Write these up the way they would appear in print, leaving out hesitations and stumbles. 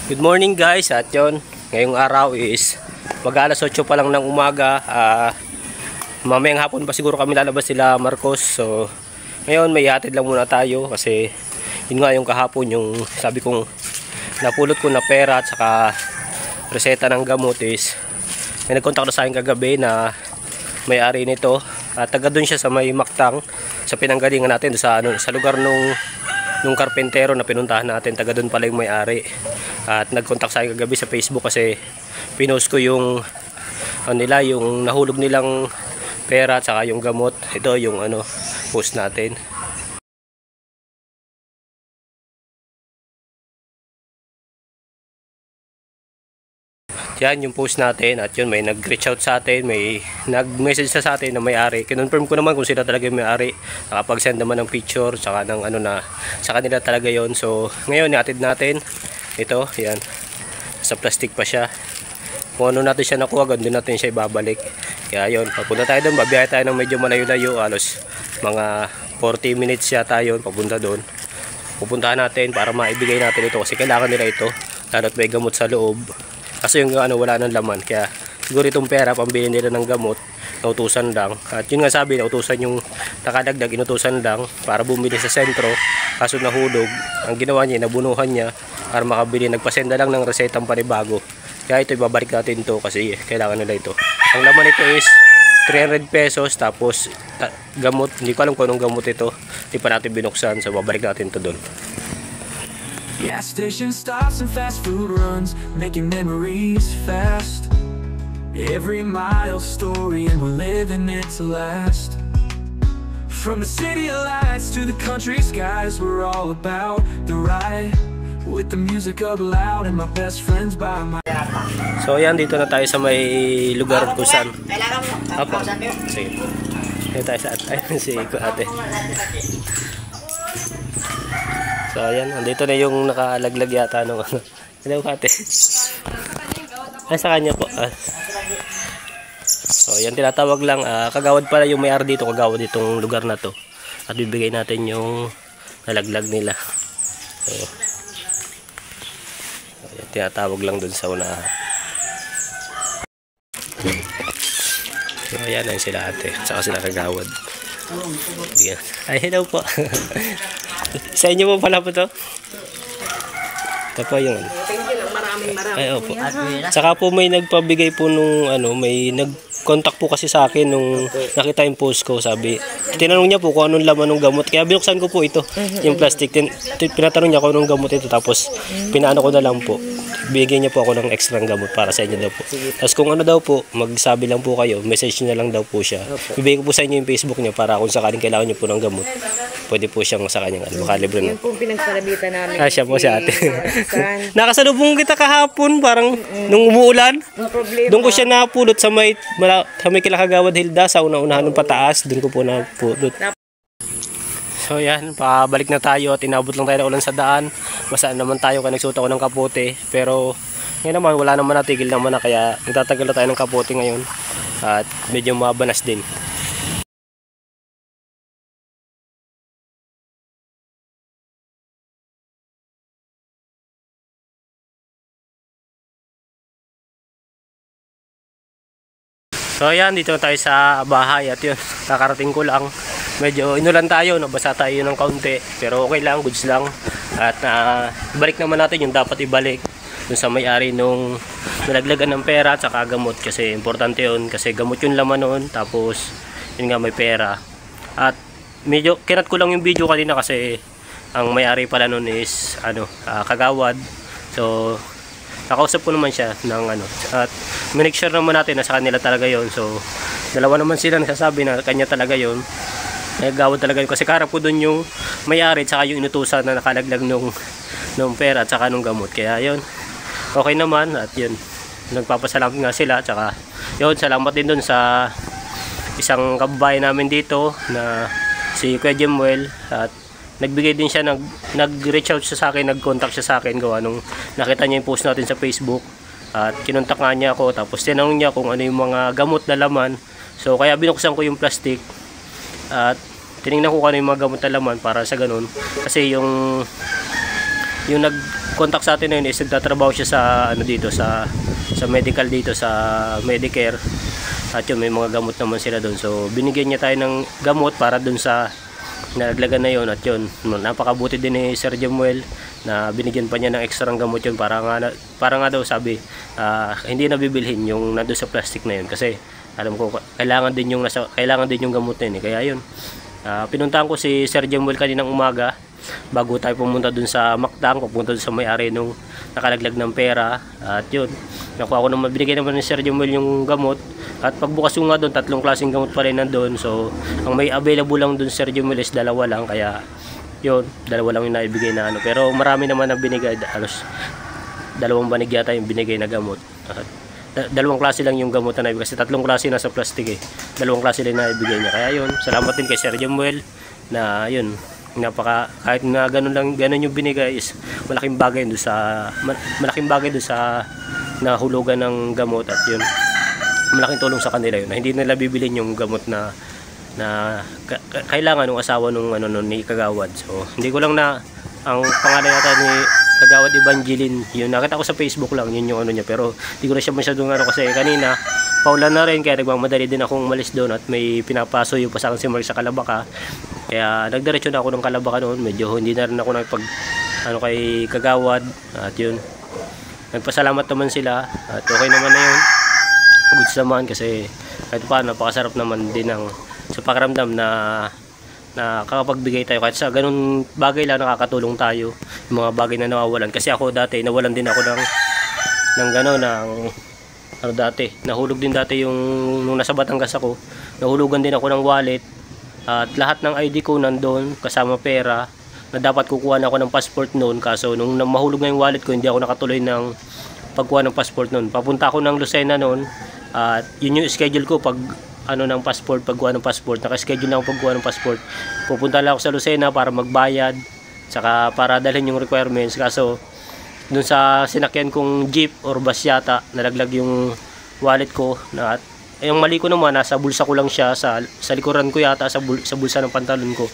Good morning guys, at yun, ngayong araw is mag-alas 8 pa lang ng umaga. Mamayang hapon pa siguro kami lalabas sila Marcos. So ngayon may hatid lang muna tayo kasi yun nga yung kahapon yung sabi kong napulot ko na pera at saka reseta ng gamot is may nagkontak na sa akin kagabi na may-ari nito at taga doon siya sa may Mactang sa pinanggalingan natin sa lugar nung karpentero na pinuntahan natin. Taga doon pala yung may-ari at nagkontak sa akin kagabi sa Facebook kasi pinost ko yung yung nahulog nilang pera at saka yung gamot. Ito yung post natin. Yan yung post natin at yun may nag-reach out sa atin, may nag-message sa atin na may-ari. Kinonfirm ko naman kung sila talaga yung may-ari. Nakapag-send naman ng picture saka ng na sa kanila talaga yon. So ngayon ihatid natin ito, yan. Sa plastic pa siya. Kung ano natin siya nakuha, gandun natin siya ibabalik. Kaya yun, papunta tayo doon, babiyahe tayo ng medyo malayo-layo, halos mga 40 minutes yata yun, papunta doon. Pupuntahan natin para maibigay natin ito kasi kailangan nila ito, lalo't may gamot sa loob. Kasi yung wala nang laman, kaya siguro itong pera pambili nila ng gamot, nautusan lang. At yun nga sabi, nautusan yung nakadagdag, inutusan lang para bumili sa sentro. Kaso nahulog, ang ginawa niya, nabunuhan niya para makabili. Nagpasenda lang ng resetang panibago. Kaya ito ibabalik natin to kasi kailangan nila ito. Ang laman nito is 300 pesos tapos gamot. Hindi ko alam kung anong gamot ito. Hindi pa natin binuksan, so babalik natin to doon. Gas station stops and fast food runs, making memories fast. Every mile story and we're living it to last. From the city lights to the country skies, we're all about the ride. With the music up loud and my best friends by my... So yan, dito na tayo sa may lugar kung saan. Apo, sige. Dito tayo sa si ate. So ayan, andito na yung nakalaglag yata nung Hello ate. Ay sa kanya po. So ayan, tinatawag lang. Kagawad pala yung may-ari dito, kagawad itong lugar na to. At bibigay natin yung nalaglag nila. So ayan, tinatawag lang dun sa una. So ayan, ayun sila ate. Saka sila kagawad. Ayan. Ay hello po. Sa inyo po pala po to? Ito po yung Maraming ay, opo. Saka po may nagpabigay po nung may nag-contact po kasi sa akin nung nakita yung post ko. Sabi, tinanong niya po kung anong laman ng gamot. Kaya binuksan ko po ito, yung plastic. Pinatanong niya kung anong gamot ito. Tapos pinaano ko na lang po. Bigyan niya po ako ng extra gamot para sa inyo daw po. Tapos kung ano daw po, magsabi lang po kayo, message niyo na lang daw po siya. Bibigay ko po sa inyo yung Facebook niya para kung sakaling kailangan niyo po ng gamot, pwede po siyang sa kanyang makalibre na. Yung pong pinagpalabitan namin. Siya po si ate. Nakasalubong kita kahapon, parang nung umuulan. Doon ko siya napulot sa may Kilakagawad Hilda, sa una-unahan ng pataas. Doon ko po napulot. So yan, pabalik na tayo at inabot lang tayo ng ulan sa daan. Masaan naman tayo kaya nagsuot ako ng kapote. Pero ngayon naman wala naman, natigil naman na, kaya nagtatagal na tayo ng kapote ngayon. At medyo mabanas din. So ayan, dito na tayo sa bahay at yun, kakarating ko lang. Medyo inulan tayo, nabasa tayo ng kaunti, pero okay lang, goods lang. At ibalik naman natin yung dapat ibalik dun sa may-ari nung nalaglagan ng pera at saka gamot, kasi importante yun, kasi gamot yung laman noon, tapos yun nga may pera. At medyo kinat ko lang yung video kanina kasi ang may-ari pala noon is kagawad. So nakausap ko naman siya ng at make sure naman natin na sa kanila talaga yon. So dalawa naman sila nagsasabi na kanya talaga yon, nagawad talaga yun, kasi karap ko dun yung may-ari at saka yung inutusan na nakalaglag nung pera at saka nung gamot. Kaya yun, okay naman at yun, nagpapasalamat nga sila. At saka yun, salamat din dun sa isang kababayan namin dito na si Kuya Jemuel, at nagbigay din siya, nag-reach out siya sa akin, nag-contact siya sa akin gawa nung nakita niya yung post natin sa Facebook. At kinontak nga niya ako, tapos tinanong niya kung ano yung mga gamot na laman. So kaya binuksan ko yung plastic at tinignan ko kung ano yung mga gamot na laman para sa ganun. Kasi yung contact sa atin na yun is nagtatrabaho siya sa ano dito sa medical dito sa Medicare. At yun, may mga gamot naman sila doon. So binigyan niya tayo ng gamot para doon sa nalaglagan na yun. At yun, napakabuti din ni Sir Jemuel na binigyan pa niya ng extra gamot yun para nga daw sabi hindi na bibilhin yung nandoon sa plastic na yun kasi alam ko kailangan din yung gamot na yun. Kaya yun, pinuntahan ko si Sir Jemuel kaninang umaga bago tayo pumunta dun sa Mactan, pupunta dun sa may-ari nung nakalaglag ng pera. At yun, nakuha ko naman, binigay naman ni Sir Jemuel yung gamot. At pagbukas ko nga dun, 3 klaseng gamot pa rin nandun. So ang may available lang dun Sir Jemuel is 2 lang, kaya yun, 2 lang yung naibigay na ano. Pero marami naman na binigay, halos 2 banig yata yung binigay na gamot. At 2 klase lang yung gamot na naibigay kasi 3 klase nasa plastic 2 klase lang na ibigay niya. Kaya yun, salamat din kay Sir Jemuel na yun, kahit na ganun yung binigay is malaking bagay doon sa nahulugan ng gamot. At yun, malaking tulong sa kanila yun na hindi nila bibilin yung gamot na kailangan ng asawa nung ni Kagawad. So hindi ko lang na ang pangalan yata ni Kagawad Evangeline, yun nakita ko sa Facebook lang, yun yung niya, pero hindi ko na siya masyadong kasi kanina paulan na rin, kaya nagmamadali din akong umalis doon at may pinapaso yung pa sa akin si Mark sa Kalabaka. Kaya nagdiretso na ako ng Kalabaka noon, medyo hindi na rin ako kay Kagawad. At yun, nagpasalamat naman sila at okay naman na yun, goods naman kasi kahit paano napakasarap naman din sa pakiramdam na nakakapagbigay tayo kahit sa ganun bagay lang, nakakatulong tayo yung mga bagay na nawawalan. Kasi ako dati nawalan din ako dati nahulog din dati nung nasa Batangas ako, nahulugan din ako ng wallet at lahat ng ID ko nandoon kasama pera na dapat kukuha na ako ng passport noon. Kaso nung mahulog na yung wallet ko, hindi ako nakatuloy ng pagkuha ng passport noon. Papunta ako ng Lucena noon at yun yung schedule ko ng passport, pagkuha ng passport. Naka-schedule na ako pagkuha ng passport. Pupunta lang ako sa Lucena para magbayad saka para dalhin yung requirements. Kaso dun sa sinakyan kong jeep or bus yata, nalaglag yung wallet ko at yung mali ko naman, nasa bulsa ko lang siya, sa likuran ko yata, sa bulsa ng pantalon ko,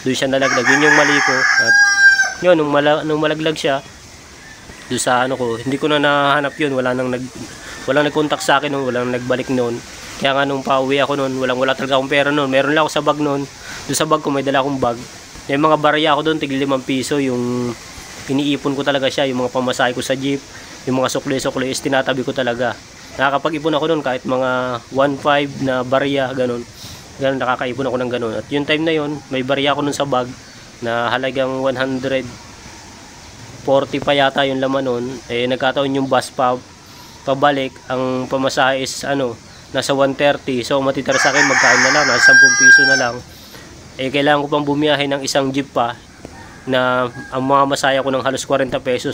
doon siya nalaglag. Yun yung mali ko. At yun, nung malaglag siya doon sa ko, hindi ko na nahanap yun. Walang nag-contact sa akin noon, walang nagbalik noon. Kaya nga nung pauwi ako noon, wala talaga akong pera noon. Meron lang ako sa bag noon. Doon sa bag ko may dala akong bag. May mga barya ako doon, tig 5 piso yung iniipon ko talaga siya, yung mga pamasahe ko sa jeep, yung mga sukli-sukli is tinatabi ko talaga. Nakakapag-ipon ako doon kahit mga 1.5 na barya, ganun nakakaipon ako ng ganun. At yung time na yun, may barya ako nun sa bag na halagang 140 pa yata yung laman nun. Nagkataon yung bus pabalik, ang pamasahe is nasa 130. So matitira sa akin magkain na lang, nasa 10 piso na lang. Kailangan ko pang bumiyahe ng isang jeep pa na ang mga masaya ko ng halos 40 pesos.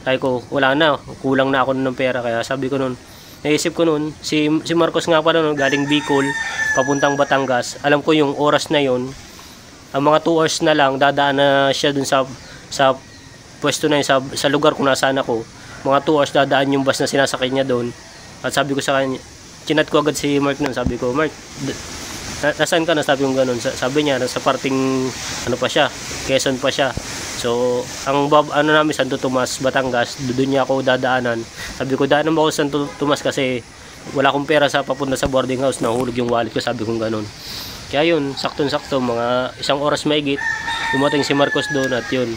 Sabi ko, wala na, kulang na ako ng pera. Kaya sabi ko nun, naisip ko nun, si Marcos nga pala nun, galing Bicol papuntang Batangas. Alam ko yung oras na yon, ang mga 2 hours na lang dadaan na siya dun sa pwesto na yun, sa lugar kung nasaan ako. Mga 2 hours dadaan yung bus na sinasakay niya doon. At sabi ko sa kanya, chinat ko agad si Mark nun, sabi ko, Mark, nasaan ka na? Sabi ko ganun. Sabi niya, sa parting pa siya, Quezon pa siya. So ang namin, Santo Tomas, Batangas, doon niya ako dadaanan. Sabi ko, daanan mo ako sa Santo Tomas kasi wala akong pera sa papunta sa boarding house, nahulog yung wallet ko. Sabi ko ganun. Kaya yun, sakto-sakto, mga 1 oras mahigit, dumating si Marcos doon. At yun,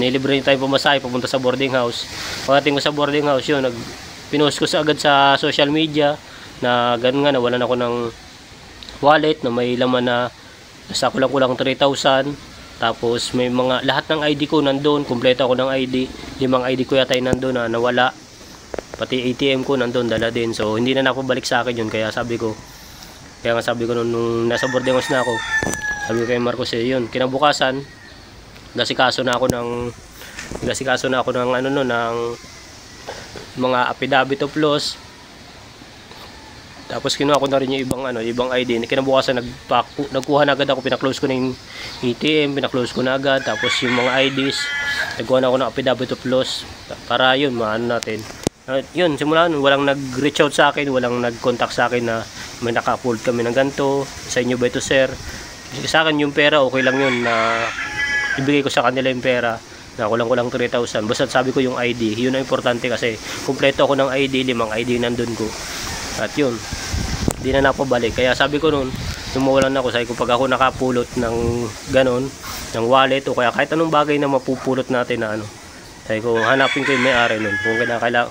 nilibre niya tayo pamasahe papunta sa boarding house. Pagdating ko sa boarding house, yun, pinost ko agad sa social media na ganun nga, nawalan ako ng wallet na may laman na nasa kulang-kulang 3,000. Tapos may lahat ng ID ko nandoon, kumpleto ako ng ID, 5 ID ko yata nandoon na nawala, pati ATM ko nandoon, dala din. So hindi na nakabalik sa akin yun. Kaya sabi ko nung nasa boarding house na ako, sabi ko kay Marcos, yun, kinabukasan gasikaso na ako ng ng mga affidavit of loss. Tapos kinuha ko na rin yung ibang ID. Kinabukasan nagkuha na agad ako, pina-close ko na yung ATM, pina-close ko na agad. Tapos yung mga IDs, nagkuha na ako ng affidavit of loss para yun, maano natin. Yun, simula nun, walang nag-reach out sa akin, walang nag-contact sa akin na may naka-upload kami ng ganito, sa inyo ba ito, sir? Sa akin yung pera, okay lang yun na ibigay ko sa kanila yung pera. Nakulang ko lang 3,000. Basta sabi ko yung ID, yun ang importante kasi kumpleto ako ng ID, 5 ID nandun ko. At yun, di na napabalik. Kaya sabi ko noon, nung mawalan ako, sabi ko pag ako nakapulot ng ganon, ng wallet o kaya kahit anong bagay na mapupulot natin na ano, sabi ko hanapin ko yung may-ari nun. Kung kailangan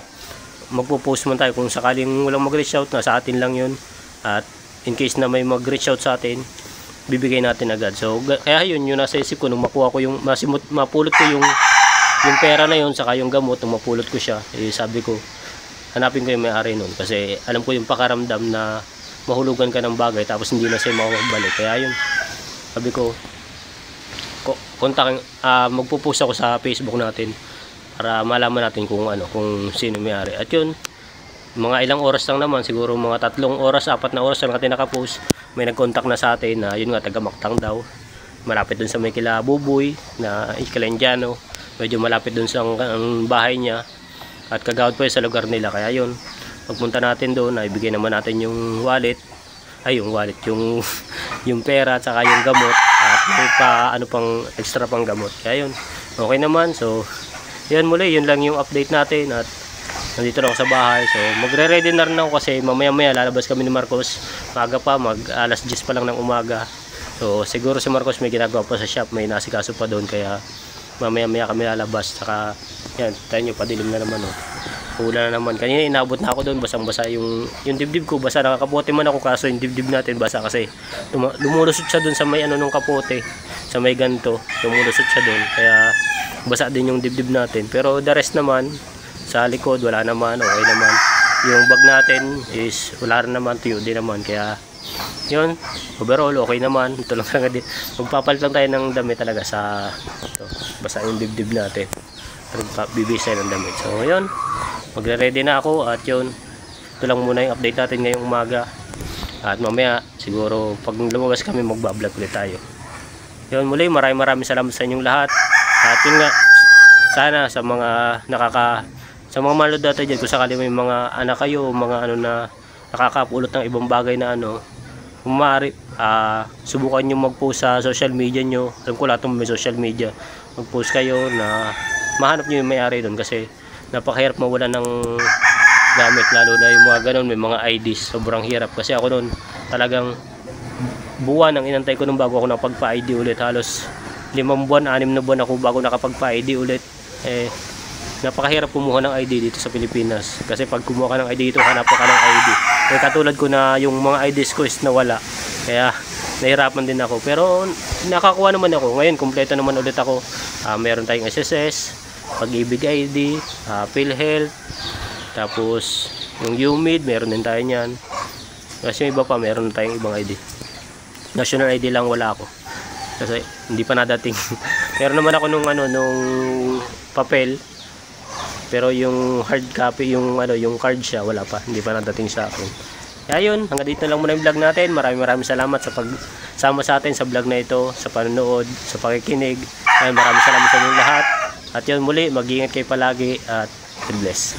magpo-post man tayo, kung sakaling walang mag-reach out na sa atin lang yun, at in case na may mag-reach out sa atin, bibigay natin agad. So kaya yun, yung nasa isip ko nung makuha ko yung mapulot ko yung pera na yun saka yung gamot, nung mapulot ko siya, eh, sabi ko hanapin ko yung may-ari nun kasi alam ko yung pakaramdam na mahulugan ka ng bagay tapos hindi na siya makabalik. Kaya yun, sabi ko kontakin, magpo-post ako sa Facebook natin para malaman natin kung sino may-ari. At yun, mga ilang oras lang naman, siguro mga 3 oras, 4 na oras lang natin nakapost, may nag-contact na sa atin na yun nga, taga Mactang daw, malapit dun sa may kila Buboy na Iskalendiano, medyo malapit dun sa ang bahay niya at kagawad po sa lugar nila. Kaya yun, pagpunta natin doon, ibigay naman natin yung wallet, yung pera at saka yung gamot at may pang extra pang gamot. Kaya yun, okay naman. So yun, muli yun lang yung update natin at nandito na ako sa bahay. So magre-ready na rin ako kasi mamaya lalabas kami ni Marcos. Maaga pa, alas 10 pa lang ng umaga. So siguro si Marcos may ginagawa pa sa shop, may nasikaso pa doon, kaya mamaya kami lalabas. Saka yan, tayo nyo, padilim na naman Ulan na naman. Kanina inabot na ako doon, basang-basa yung dibdib ko, basa. Nakakapote man ako kaso yung dibdib natin basa kasi lumulusot siya doon sa may nung kapote, sa may ganto, lumulusot siya doon. Kaya basa din yung dibdib natin. Pero the rest naman, sa likod wala naman, okay naman. Yung bag natin is wala rin naman, tuyo din naman. Kaya yun, overall okay naman. Ito lang din, magpapalit lang tayo ng damit talaga sa basa yung dibdib natin, bibisay ng damit. So yun, magre-ready na ako at yun, ito lang muna yung update natin ngayong umaga. At mamaya siguro pag lumabas kami magbablog ulit tayo. Yun, muli maraming salamat sa inyong lahat. At yun nga, sana sa mga sa mga manood dito dyan, kung sakali may mga anak kayo, mga na nakakapulot ng ibang bagay na kung maaari, subukan nyo mag-post sa social media nyo. Alam ko lahat may social media, mag-post kayo na mahanap nyo yung may-ari doon kasi napakahirap mawala ng gamit, lalo na yung mga ganun, may mga IDs, sobrang hirap. Kasi ako noon talagang buwan ang inantay ko nung bago ako nakapagpa-ID ulit. Halos 5 buwan, 6 na buwan ako bago nakapagpa-ID ulit. Napakahirap kumuha ng ID dito sa Pilipinas kasi pag kumuha ka ng ID dito, hanap ka ng ID. Katulad ko na yung mga IDs ko is nawala, kaya nahirapan din ako. Pero nakakuha naman ako ngayon, kompleto naman ulit ako. Meron tayong SSS, Pag-ibig ID, PhilHealth, tapos yung UMID, meron din tayo niyan. Kasi yung iba pa, meron tayong ibang ID. National ID lang wala ako kasi hindi pa nadating. Meron naman ako nung papel, pero yung hard copy, yung card siya, wala pa, hindi pa nadating sa akin. Kaya yun, hanggang dito lang muna yung vlog natin. Maraming salamat sa pagsama sa atin sa vlog na ito, sa panonood, sa pakikinig. Maraming salamat sa inyong lahat. At yun, muli, mag-iingat kayo palagi at God bless.